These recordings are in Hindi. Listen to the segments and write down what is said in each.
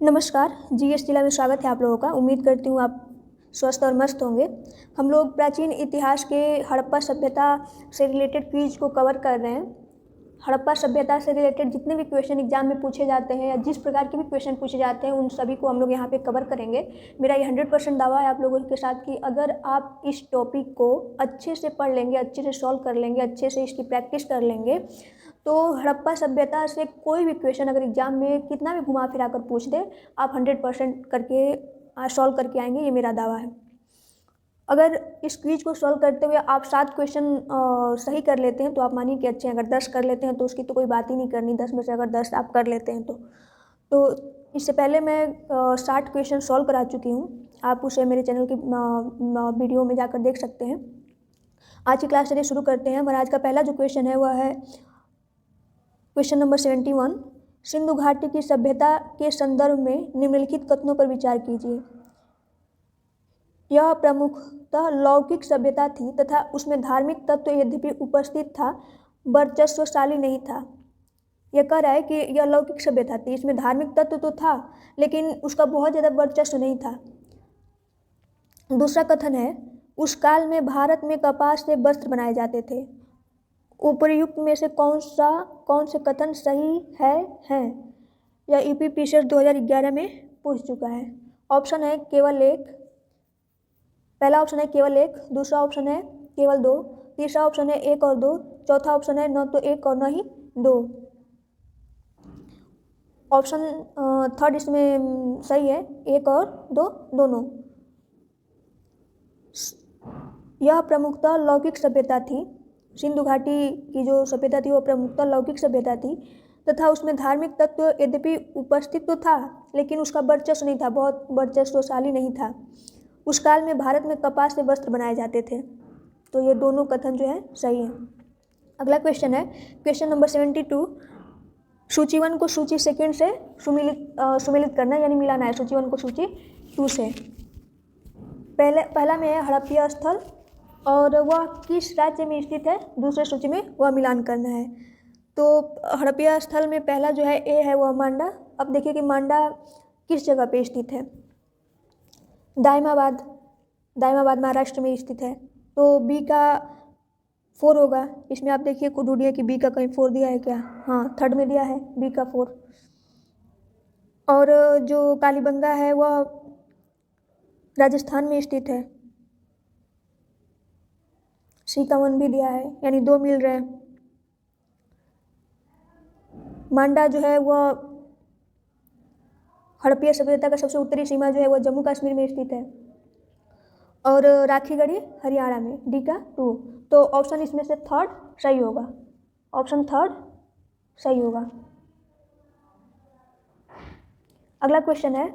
नमस्कार, जीएस जिला में स्वागत है आप लोगों का। उम्मीद करती हूँ आप स्वस्थ और मस्त होंगे। हम लोग प्राचीन इतिहास के हड़प्पा सभ्यता से रिलेटेड क्विज को कवर कर रहे हैं। हड़प्पा सभ्यता से रिलेटेड जितने भी क्वेश्चन एग्जाम में पूछे जाते हैं या जिस प्रकार के भी क्वेश्चन पूछे जाते हैं उन सभी को हम लोग यहाँ पे कवर करेंगे। मेरा ये 100% दावा है आप लोगों के साथ कि अगर आप इस टॉपिक को अच्छे से पढ़ लेंगे, अच्छे से सॉल्व कर लेंगे, अच्छे से इसकी प्रैक्टिस कर लेंगे तो हड़प्पा सभ्यता से कोई भी क्वेश्चन अगर एग्जाम में कितना भी घुमा फिरा कर पूछ दे आप 100% करके सॉल्व करके आएंगे, ये मेरा दावा है। अगर इस क्विज को सॉल्व करते हुए आप 7 क्वेश्चन सही कर लेते हैं तो आप मानिए कि अच्छे हैं। अगर 10 कर लेते हैं तो उसकी तो कोई बात ही नहीं करनी। 10 में से अगर 10 आप कर लेते हैं तो इससे पहले मैं 60 क्वेश्चन सॉल्व करा चुकी हूँ। आप उसे मेरे चैनल की वीडियो में जाकर देख सकते हैं। आज की क्लास चलिए शुरू करते हैं। हमारा आज का पहला जो क्वेश्चन है वह है क्वेश्चन नंबर 71। सिंधु घाटी की सभ्यता के संदर्भ में निम्नलिखित कथनों पर विचार कीजिए। यह प्रमुखतः लौकिक सभ्यता थी तथा उसमें धार्मिक तत्व यद्यपि उपस्थित था, वर्चस्वशाली नहीं था। यह कह रहा है कि यह लौकिक सभ्यता थी, इसमें धार्मिक तत्व तो था लेकिन उसका बहुत ज़्यादा वर्चस्व नहीं था। दूसरा कथन है, उस काल में भारत में कपास से वस्त्र बनाए जाते थे। उपर्युक्त में से कौन से कथन सही है? यह यूपी पीसीएस 2011 में पूछ चुका है। ऑप्शन है केवल एक, पहला ऑप्शन है केवल एक, दूसरा ऑप्शन है केवल दो, तीसरा ऑप्शन है एक और दो, चौथा ऑप्शन है न तो एक और न ही दो। ऑप्शन थर्ड इसमें सही है, एक और दो दोनों। यह प्रमुखतः लौकिक सभ्यता थी। सिंधु घाटी की जो सभ्यता थी वो प्रमुखतः लौकिक सभ्यता थी तथा उसमें धार्मिक तत्व यद्यपि उपस्थित तो था लेकिन उसका वर्चस्व नहीं था, बहुत वर्चस्वशाली नहीं था। उस काल में भारत में कपास से वस्त्र बनाए जाते थे। तो ये दोनों कथन जो है सही है। अगला क्वेश्चन है क्वेश्चन नंबर 72। सूची 1 को सूची 2 से सुमेलित करना यानी मिलाना है। सूची 1 को सूची 2 से। पहला में है हड़प्पा स्थल और वह किस राज्य में स्थित है, दूसरे सूची में वह मिलान करना है। तो हड़प्पा स्थल में पहला जो है ए है वह मांडा। अब देखिए कि मांडा किस जगह पे स्थित है। दायमाबाद महाराष्ट्र में स्थित है। तो बी का 4 होगा। इसमें आप देखिए को ढूंढिए कि बी का कहीं 4 दिया है क्या। हाँ, थर्ड में दिया है बी का 4। और जो कालीबंगा है वह राजस्थान में स्थित है। सी का 1 भी दिया है, यानी 2 मिल रहे हैं। मांडा जो है वह हड़प्पा सभ्यता का सबसे उत्तरी सीमा जो है वह जम्मू कश्मीर में स्थित है। और राखीगढ़ी हरियाणा में, डी का 2। तो ऑप्शन इसमें से थर्ड सही होगा। ऑप्शन थर्ड सही होगा। अगला क्वेश्चन है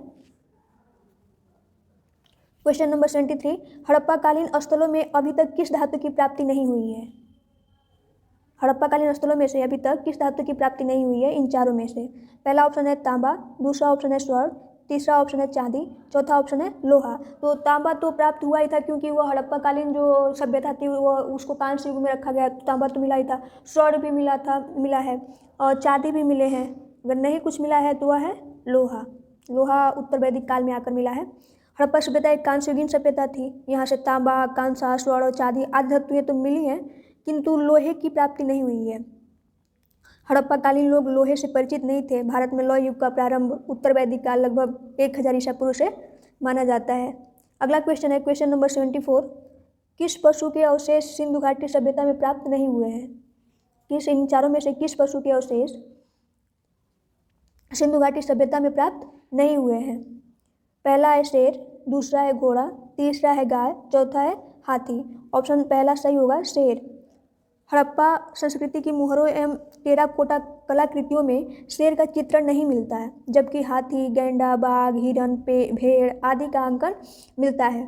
क्वेश्चन नंबर 73। हड़प्पा कालीन स्थलों में अभी तक किस धातु की प्राप्ति नहीं हुई है? हड़प्पा कालीन स्थलों में से अभी तक किस धातु की प्राप्ति नहीं हुई है इन चारों में से? पहला ऑप्शन है तांबा, दूसरा ऑप्शन है स्वर्ण, तीसरा ऑप्शन है चांदी, चौथा ऑप्शन है लोहा। तो तांबा तो प्राप्त हुआ ही था क्योंकि वो हड़प्पा कालीन जो सभ्यता थी वो उसको कांस्य युग में रखा गया, तो तांबा तो मिला ही था। स्वर्ण भी मिला है और चांदी भी मिले हैं। अगर नहीं कुछ मिला है तो वह है लोहा। लोहा उत्तर वैदिक काल में आकर मिला है। हड़प्पा सभ्यता एक कांस्ययुगीन सभ्यता थी। यहाँ से तांबा, कांसा, स्वर्ण और चांदी आदि धातुएं तो मिली हैं किंतु लोहे की प्राप्ति नहीं हुई है। हड़प्पा कालीन लोग लोहे से परिचित नहीं थे। भारत में लौह युग का प्रारंभ उत्तर वैदिक काल लगभग 1000 ईसा पूर्व से माना जाता है। अगला क्वेश्चन है क्वेश्चन नंबर 74। किस पशु के अवशेष सिंधु घाटी सभ्यता में प्राप्त नहीं हुए हैं? इन चारों में से किस पशु के अवशेष सिंधु घाटी सभ्यता में प्राप्त नहीं हुए हैं? पहला है शेर, दूसरा है घोड़ा, तीसरा है गाय, चौथा है हाथी। ऑप्शन पहला सही होगा, शेर। हड़प्पा संस्कृति की मुहरों एवं टेराकोटा कलाकृतियों में शेर का चित्रण नहीं मिलता है, जबकि हाथी, गैंडा, बाघ, हिरन, भेड़ आदि का अंकन मिलता है।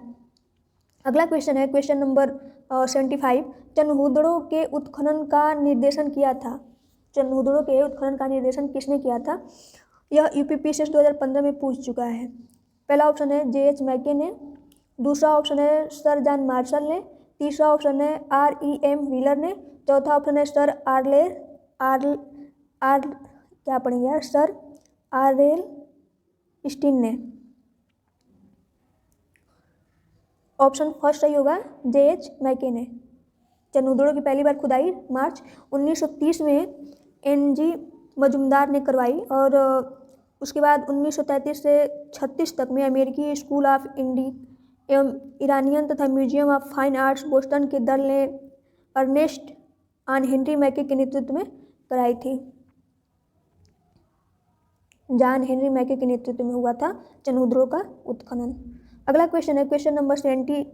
अगला क्वेश्चन है क्वेश्चन नंबर 75। चनहूदड़ों के उत्खनन का निर्देशन किया था। चनहूदड़ों के उत्खनन का निर्देशन किसने किया था? यह यूपी पीसीएस 2015 में पूछ चुका है। पहला ऑप्शन है JH मैके ने, दूसरा ऑप्शन है सर जॉन मार्शल ने, तीसरा ऑप्शन है REM व्हीलर ने, चौथा ऑप्शन है सर क्या पढ़ेंगे यार, सर RL स्टीन ने। ऑप्शन फर्स्ट सही होगा J.H. मैके ने। चंद्रोदय की पहली बार खुदाई मार्च 1930 में N.G. मजुमदार ने करवाई और उसके बाद 1933 से 36 तक में अमेरिकी स्कूल ऑफ इंडी एवं ईरानियन तथा museum of fine arts Boston के दल ने अर्नेस्ट ऑन हेनरी मैके के नेतृत्व में कराई थी। जॉन हेनरी मैके के नेतृत्व में हुआ था चंद्रोदय का उत्खनन। अगला क्वेश्चन है क्वेश्चन नंबर 76।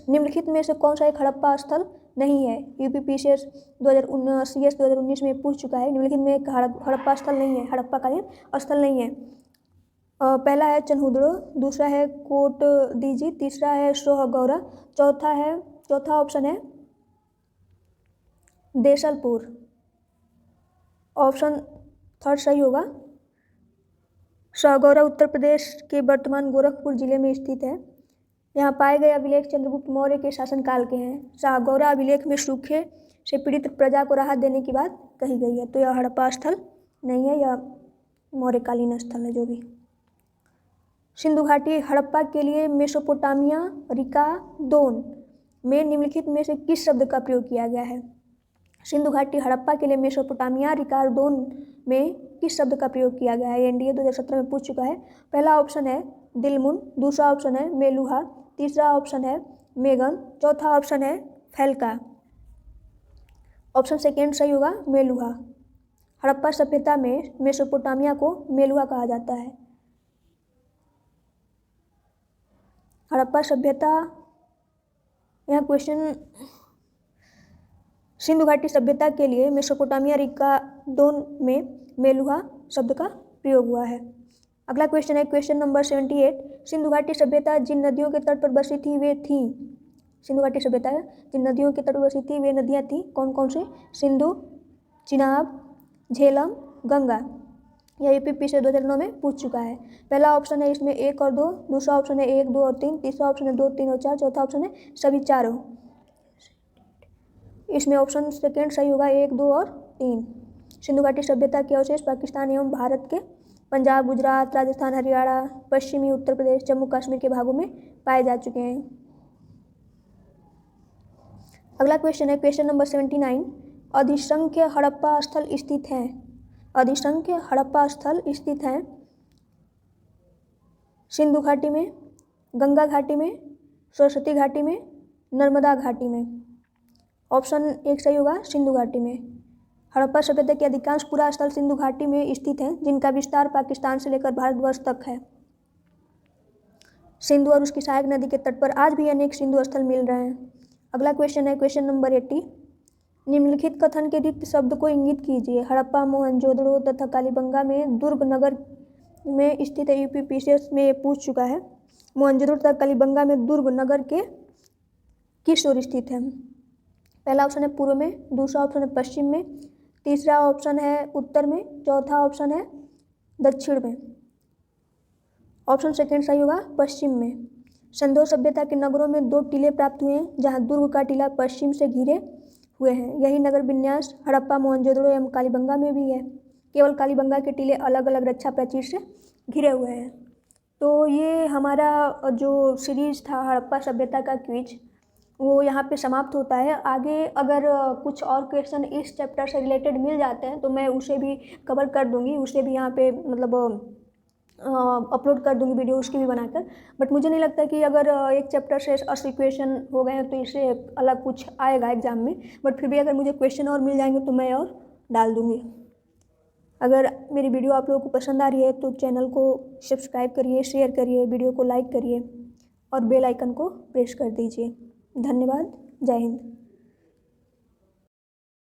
निम्नलिखित में से कौन सा एक हड़प्पा स्थल नहीं है? यूपीपीसीएस 2019 में पूछ चुका है। निम्नलिखित में एक हड़प्पा स्थल नहीं है, हड़प्पाकालीन स्थल नहीं है। पहला है चन्हुद्रो, दूसरा है कोट दीजी, तीसरा है सोहगौरा, चौथा ऑप्शन है देसलपुर। ऑप्शन थर्ड सही होगा। सोहगौरा उत्तर प्रदेश के वर्तमान गोरखपुर जिले में स्थित है। यहाँ पाए गए अभिलेख चंद्रगुप्त मौर्य के शासनकाल के हैं। सोहगौरा अभिलेख में सूखे से पीड़ित प्रजा को राहत देने की बात कही गई है, तो यह हड़प्पा स्थल नहीं है, यह मौर्यकालीन स्थल है। जो भी सिंधु घाटी हड़प्पा के लिए मेसोपोटामिया रिकादोन में निम्नलिखित में से किस शब्द का प्रयोग किया गया है? सिंधु घाटी हड़प्पा के लिए मेसोपोटामिया रिकादोन में किस शब्द का प्रयोग किया गया है? एनडीए 2017 में पूछ चुका है। पहला ऑप्शन है दिलमुन, दूसरा ऑप्शन है मेलुहा, तीसरा ऑप्शन है मेगन, चौथा ऑप्शन है फैल्का। ऑप्शन सेकेंड सही होगा मेलुहा। हड़प्पा सभ्यता में मेसोपोटामिया को मेलुहा कहा जाता है। हड़प्पा सभ्यता, यहाँ क्वेश्चन सिंधु घाटी सभ्यता के लिए मेसोपोटामिया रिकादोन में मेलुहा शब्द का प्रयोग हुआ है। अगला क्वेश्चन है क्वेश्चन नंबर 78। सिंधु घाटी सभ्यता जिन नदियों के तट पर बसी थी वे थी। सिंधु घाटी सभ्यता जिन नदियों के तट पर बसी थी वे नदियाँ थी कौन कौन सी? सिंधु, चिनाब, झेलम, गंगा। यह यूपीपीसीएस 2009 में पूछ चुका है। पहला ऑप्शन है इसमें 1 और 2, दूसरा ऑप्शन है 1, 2 और 3, तीसरा ऑप्शन है 2, 3 और 4, चौथा ऑप्शन है सभी चारों। इसमें ऑप्शन सेकेंड सही होगा 1, 2 और 3। सिंधु घाटी सभ्यता के अवशेष पाकिस्तान एवं भारत के पंजाब, गुजरात, राजस्थान, हरियाणा, पश्चिमी उत्तर प्रदेश, जम्मू कश्मीर के भागों में पाए जा चुके हैं। अगला क्वेश्चन है क्वेश्चन नंबर 79। अधिसंख्य हड़प्पा स्थल स्थित हैं। अधिसंख्य हड़प्पा स्थल स्थित हैं सिंधु घाटी में, गंगा घाटी में, सरस्वती घाटी में, नर्मदा घाटी में। ऑप्शन 1 सही होगा सिंधु घाटी में। हड़प्पा सभ्यता के अधिकांश पुरा स्थल सिंधु घाटी में स्थित हैं, जिनका विस्तार पाकिस्तान से लेकर भारतवर्ष तक है। सिंधु और उसकी सहायक नदी के तट पर आज भी अनेक सिंधु स्थल मिल रहे हैं। अगला क्वेश्चन है क्वेश्चन नंबर 80। निम्नलिखित कथन के रिक्त शब्द को इंगित कीजिए। हड़प्पा, मोहनजोदड़ो तथा कालीबंगा में दुर्ग नगर में स्थित है। यूपीपीसीएस में ये पूछ चुका है। मोहनजोदड़ो तथा कालीबंगा में दुर्ग नगर के किस ओर स्थित है? पहला ऑप्शन है पूर्व में, दूसरा ऑप्शन है पश्चिम में, तीसरा ऑप्शन है उत्तर में, चौथा ऑप्शन है दक्षिण में। ऑप्शन सेकेंड सही होगा पश्चिम में। सिंधु सभ्यता के नगरों में 2 टीले प्राप्त हुए हैं, जहां दुर्ग का टीला पश्चिम से घिरे हुए हैं। यही नगर विन्यास हड़प्पा, मोहनजोदड़ो एवं कालीबंगा में भी है। केवल कालीबंगा के टीले अलग अलग रक्षा प्राचीर से घिरे हुए हैं। तो ये हमारा जो सीरीज था हड़प्पा सभ्यता का क्विज वो यहाँ पे समाप्त होता है। आगे अगर कुछ और क्वेश्चन इस चैप्टर से रिलेटेड मिल जाते हैं तो मैं उसे भी कवर कर दूँगी, उसे भी यहाँ पे मतलब अपलोड कर दूँगी वीडियो उसकी भी बनाकर। बट मुझे नहीं लगता कि अगर एक चैप्टर से 80 क्वेश्चन हो गए हैं तो इससे अलग कुछ आएगा एग्ज़ाम में। बट फिर भी अगर मुझे क्वेश्चन और मिल जाएंगे तो मैं और डाल दूँगी। अगर मेरी वीडियो आप लोगों को पसंद आ रही है तो चैनल को सब्सक्राइब करिए, शेयर करिए, वीडियो को लाइक करिए और बेल आइकन को प्रेस कर दीजिए। धन्यवाद। जय हिंद।